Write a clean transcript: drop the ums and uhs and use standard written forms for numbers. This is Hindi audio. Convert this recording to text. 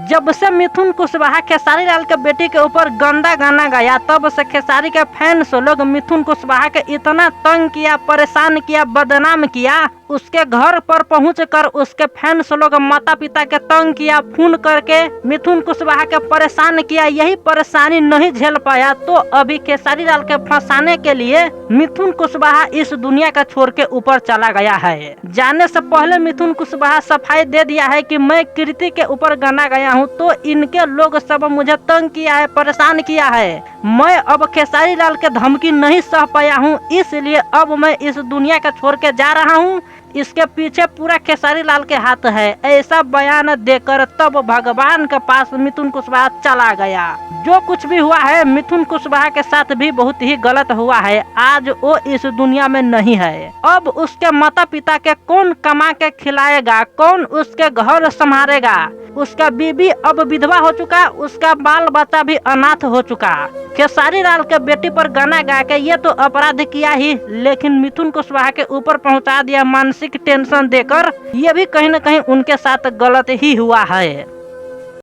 जब से मिथुन कुशवाहा खेसारी लाल के बेटी के ऊपर गंदा गाना गाया, तब से खेसारी के फैंस लोग मिथुन कुशवाहा के इतना तंग किया, परेशान किया, बदनाम किया। उसके घर पर पहुंचकर उसके फैंस लोग माता पिता के तंग किया, फोन करके मिथुन कुशवाहा के परेशान किया। यही परेशानी नहीं झेल पाया तो अभी खेसारी लाल के फंसाने के लिए मिथुन कुशवाहा इस दुनिया का छोड़ के ऊपर चला गया है। जाने से पहले मिथुन कुशवाहा सफाई दे दिया है कि मैं कृति के ऊपर गाना गाया हूँ तो इनके लोग सब मुझे तंग किया है, परेशान किया है। मैं अब खेसारी लाल के धमकी नहीं सह पाया हूँ, इसलिए अब मैं इस दुनिया का छोड़ के जा रहा हूँ। इसके पीछे पूरा खेसारी लाल के हाथ है। ऐसा बयान देकर तब भगवान के पास मिथुन कुशवाहा चला गया। जो कुछ भी हुआ है मिथुन कुशवाहा के साथ भी बहुत ही गलत हुआ है। आज वो इस दुनिया में नहीं है। अब उसके माता पिता के कौन कमा के खिलाएगा, कौन उसके घर संभालेगा। उसका बीबी अब विधवा हो चुका, उसका बाल बच्चा भी अनाथ हो चुका। खेसारी लाल के बेटी पर गाना गा के ये तो अपराध किया ही, लेकिन मिथुन कुशवाहा के ऊपर पहुंचा दिया मानसिक टेंशन देकर। ये भी कहीं न कहीं उनके साथ गलत ही हुआ है।